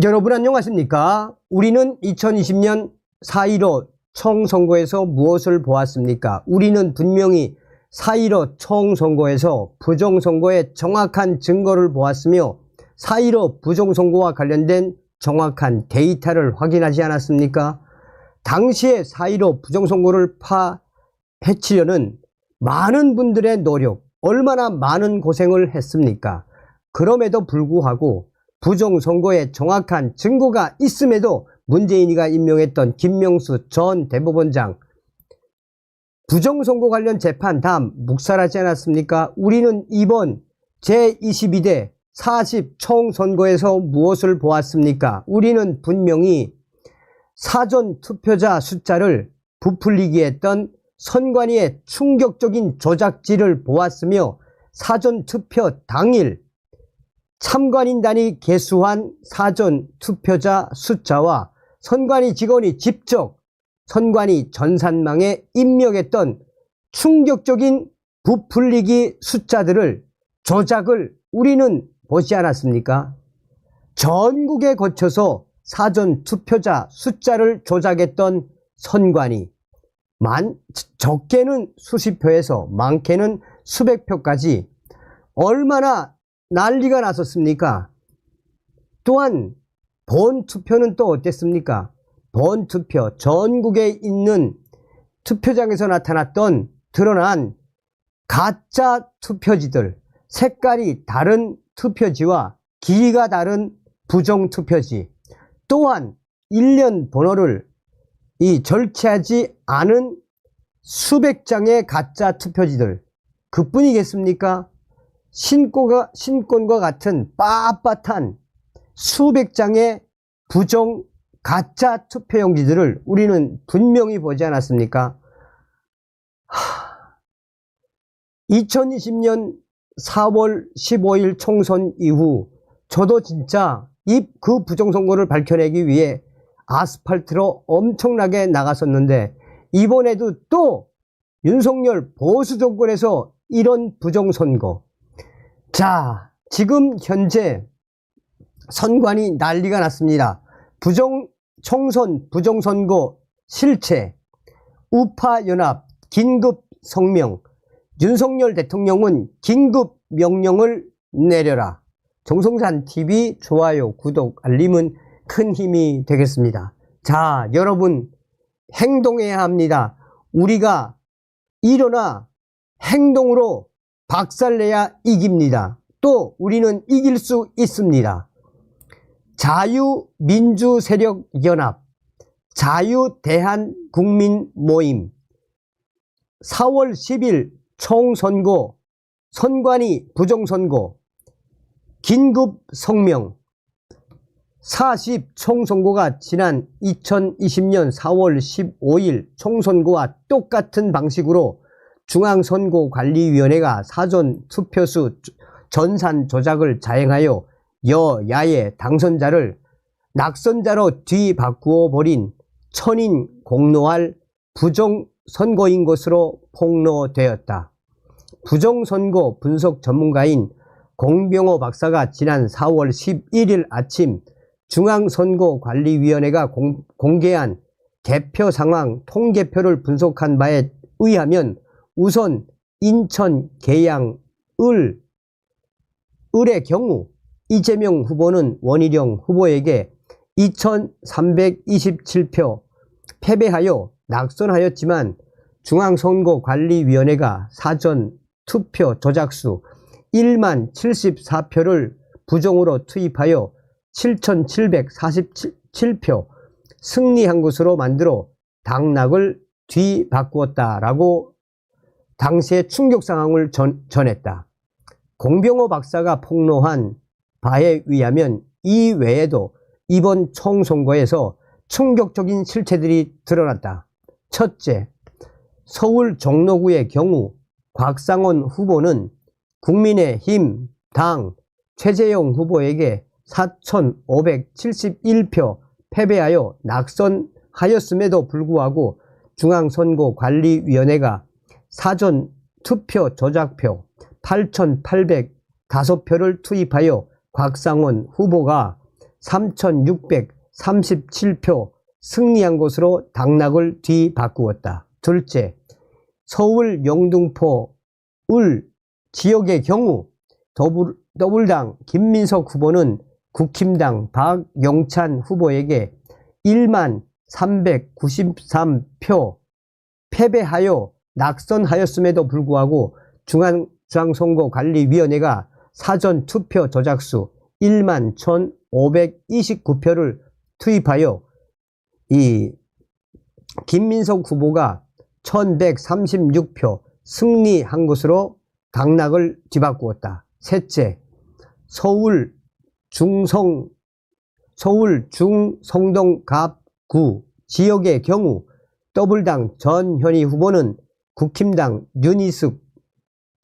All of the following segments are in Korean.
여러분 안녕하십니까? 우리는 2020년 4.15 총선거에서 무엇을 보았습니까? 우리는 분명히 4.15 총선거에서 부정선거의 정확한 증거를 보았으며 4.15 부정선거와 관련된 정확한 데이터를 확인하지 않았습니까? 당시에 4.15 부정선거를 파헤치려는 많은 분들의 노력, 얼마나 많은 고생을 했습니까? 그럼에도 불구하고 부정선거에 정확한 증거가 있음에도 문재인이가 임명했던 김명수 전 대법원장 부정선거 관련 재판 다 묵살하지 않았습니까? 우리는 이번 제22대 40 총선거에서 무엇을 보았습니까? 우리는 분명히 사전투표자 숫자를 부풀리기 했던 선관위의 충격적인 조작질을 보았으며 사전투표 당일 참관인단이 개수한 사전투표자 숫자와 선관위 직원이 직접 선관위 전산망에 입력했던 충격적인 부풀리기 숫자들을 조작을 우리는 보지 않았습니까? 전국에 거쳐서 사전투표자 숫자를 조작했던 선관위, 적게는 수십 표에서 많게는 수백 표까지 얼마나 난리가 났었습니까? 또한 본투표는 또 어땠습니까? 본투표, 전국에 있는 투표장에서 드러난 가짜 투표지들, 색깔이 다른 투표지와 길이가 다른 부정투표지, 또한 1년 번호를 절취하지 않은 수백 장의 가짜 투표지들, 그뿐이겠습니까? 신권과 같은 빳빳한 수백 장의 부정 가짜 투표용지들을 우리는 분명히 보지 않았습니까? 2020년 4월 15일 총선 이후 저도 진짜 그 부정선거를 밝혀내기 위해 아스팔트로 엄청나게 나갔었는데, 이번에도 또 윤석열 보수 정권에서 이런 부정선거, 자, 지금 현재 선관위 난리가 났습니다. 총선 부정선거 실체, 우파연합 긴급 성명, 윤석열 대통령은 긴급 명령을 내려라. 정성찬TV 좋아요, 구독, 알림은 큰 힘이 되겠습니다. 자, 여러분 행동해야 합니다. 우리가 일어나 행동으로 박살내야 이깁니다. 또 우리는 이길 수 있습니다. 자유민주세력연합, 자유대한국민모임, 4월 10일 총선거, 선관위 부정선거, 긴급성명, 40 총선거가 지난 2020년 4월 15일 총선거와 똑같은 방식으로 중앙선거관리위원회가 사전투표수 전산 조작을 자행하여 여야의 당선자를 낙선자로 뒤바꾸어 버린 천인 공노할 부정선거인 것으로 폭로되었다. 부정선거 분석 전문가인 공병호 박사가 지난 4월 11일 아침 중앙선거관리위원회가 공개한 개표 상황 통계표를 분석한 바에 의하면 우선 인천, 계양, 을의 경우 이재명 후보는 원희룡 후보에게 2327표 패배하여 낙선하였지만 중앙선거관리위원회가 사전투표 조작수 1만 74표를 부정으로 투입하여 7747표 승리한 것으로 만들어 당락을 뒤바꾸었다라고 당시의 충격 상황을 전했다. 공병호 박사가 폭로한 바에 의하면 이 외에도 이번 총선거에서 충격적인 실체들이 드러났다. 첫째, 서울 종로구의 경우 곽상원 후보는 국민의힘 당 최재형 후보에게 4571표 패배하여 낙선하였음에도 불구하고 중앙선거관리위원회가 사전투표 조작표 8,805표를 투입하여 곽상원 후보가 3,637표 승리한 것으로 당락을 뒤바꾸었다. 둘째, 서울 영등포 울 지역의 경우 더불당 김민석 후보는 국힘당 박영찬 후보에게 1만 393표 패배하여 낙선하였음에도 불구하고 중앙선거관리위원회가 사전투표 조작수 1만 1,529표를 투입하여 이 김민석 후보가 1,136표 승리한 것으로 당락을 뒤바꾸었다. 셋째, 서울 중성동 갑구 지역의 경우 더불당 전현희 후보는 국힘당 윤희숙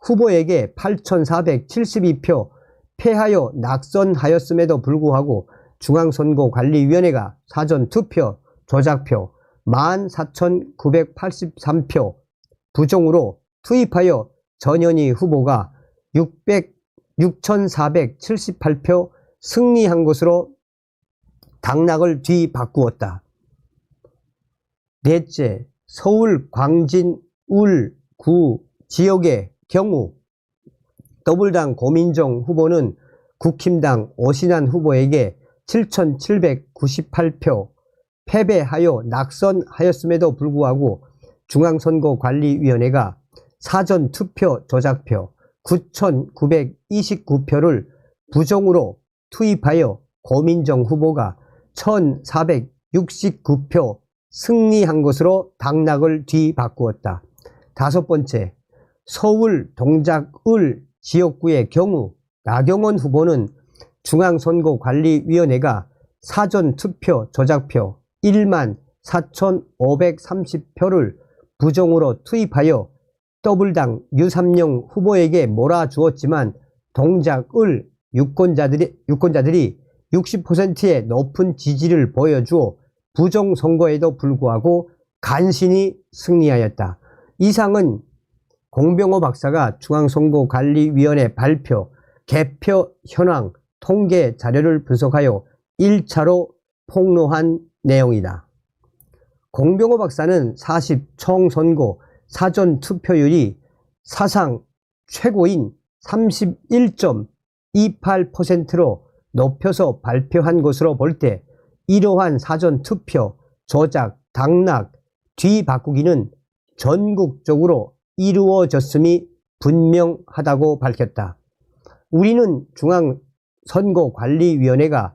후보에게 8,472표 패하여 낙선하였음에도 불구하고 중앙선거관리위원회가 사전투표 조작표 14,983표 부정으로 투입하여 전현희 후보가 6,478표 승리한 것으로 당락을 뒤바꾸었다. 넷째, 서울 광진 울구 지역의 경우 더불당 고민정 후보는 국힘당 오신환 후보에게 7,798표 패배하여 낙선하였음에도 불구하고 중앙선거관리위원회가 사전투표 조작표 9,929표를 부정으로 투입하여 고민정 후보가 1,469표 승리한 것으로 당락을 뒤바꾸었다. 다섯 번째, 서울 동작을 지역구의 경우 나경원 후보는 중앙선거관리위원회가 사전투표 조작표 1만 4,530표를 부정으로 투입하여 더불당 유삼영 후보에게 몰아주었지만 동작을 유권자들이 60%의 높은 지지를 보여주어 부정선거에도 불구하고 간신히 승리하였다. 이상은 공병호 박사가 중앙선거관리위원회 발표, 개표 현황, 통계 자료를 분석하여 1차로 폭로한 내용이다. 공병호 박사는 40총선거 사전투표율이 사상 최고인 31.28%로 높여서 발표한 것으로 볼 때 이러한 사전투표, 조작, 당락, 뒤바꾸기는 전국적으로 이루어졌음이 분명하다고 밝혔다. 우리는 중앙선거관리위원회가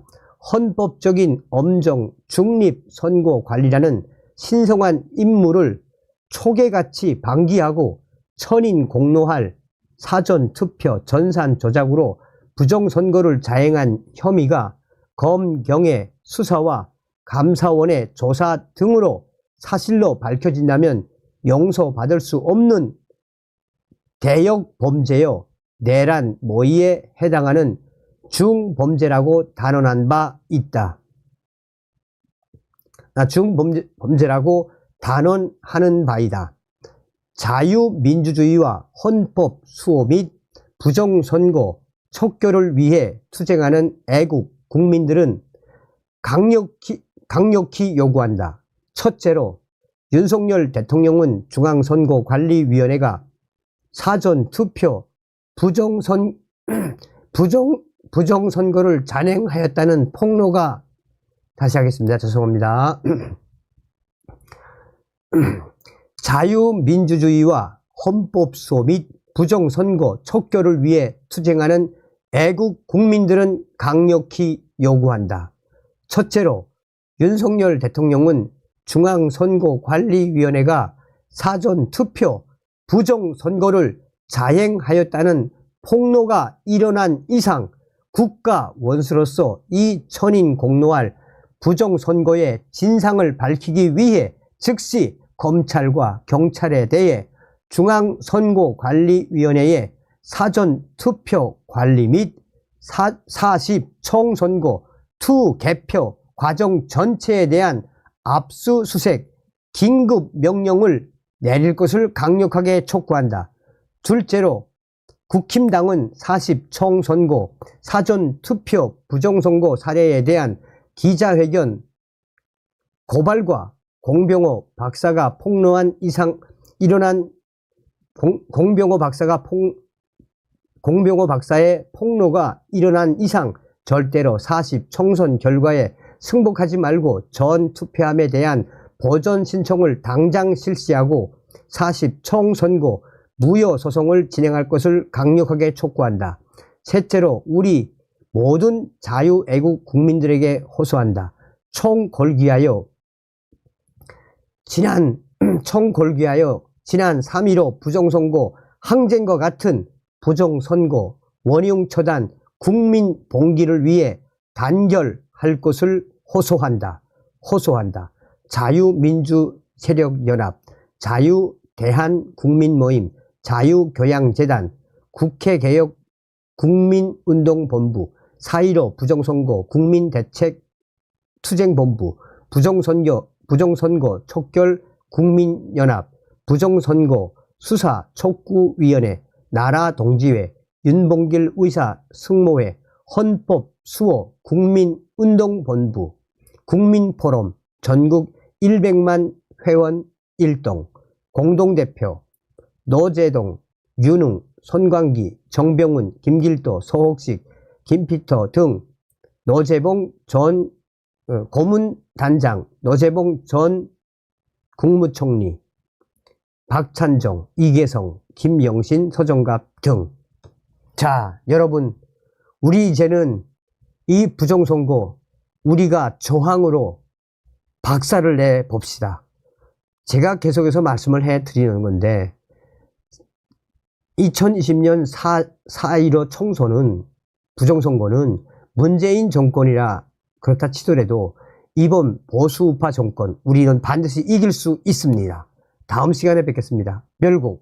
헌법적인 엄정 중립선거관리라는 신성한 임무를 초계같이 방기하고 천인공노할 사전투표 전산조작으로 부정선거를 자행한 혐의가 검경의 수사와 감사원의 조사 등으로 사실로 밝혀진다면 용서받을 수 없는 대역범죄여 내란 모의에 해당하는 중범죄라고 단언한 바 있다. 중범죄라고 단언하는 바이다. 자유민주주의와 헌법 수호 및 부정선거 척결을 위해 투쟁하는 애국 국민들은 강력히 요구한다. 첫째로 윤석열 대통령은 중앙선거관리위원회가 사전투표 부정선거를 잔행하였다는 폭로가 다시 하겠습니다. 죄송합니다. 자유민주주의와 헌법수호 및 부정선거 척결을 위해 투쟁하는 애국 국민들은 강력히 요구한다. 첫째로 윤석열 대통령은 중앙선거관리위원회가 사전투표 부정선거를 자행하였다는 폭로가 일어난 이상 국가 원수로서 이 천인공노할 부정선거의 진상을 밝히기 위해 즉시 검찰과 경찰에 대해 중앙선거관리위원회의 사전투표 관리 및 40총선거 투개표 과정 전체에 대한 압수수색 긴급 명령을 내릴 것을 강력하게 촉구한다. 둘째로 국힘당은 40총선거 사전투표 부정선거 사례에 대한 기자회견 고발과 공병호 박사가 폭로한 이상 일어난 공병호 박사의 폭로가 일어난 이상 절대로 40총선 결과에 승복하지 말고 전 투표함에 대한 보전 신청을 당장 실시하고 40총선거 무효 소송을 진행할 것을 강력하게 촉구한다. 셋째로 우리 모든 자유애국 국민들에게 호소한다. 총 걸기하여 지난 3.15 부정선거 항쟁과 같은 부정선거 원흉 처단 국민 봉기를 위해 단결할 것을 호소한다. 자유민주세력연합, 자유대한국민모임, 자유교양재단, 국회개혁 국민운동본부, 4.15 부정선거 국민대책투쟁본부, 부정선거 촉결 국민연합, 부정선거 수사 촉구위원회, 나라동지회, 윤봉길 의사 승모회, 헌법수호 국민운동본부, 국민포럼, 전국 100만 회원 일동, 공동대표, 노재동, 윤웅, 손광기, 정병훈, 김길도, 소옥식, 김피터 등 노재봉 전 고문단장, 노재봉 전 국무총리, 박찬종, 이계성, 김영신, 서정갑 등. 자, 여러분, 우리 이제는 이 부정선거 우리가 저항으로 박살을 내 봅시다. 제가 계속해서 말씀을 해 드리는 건데 2020년 4.15 총선은 부정선거는 문재인 정권이라 그렇다 치더라도 이번 보수우파 정권 우리는 반드시 이길 수 있습니다. 다음 시간에 뵙겠습니다. 멸공.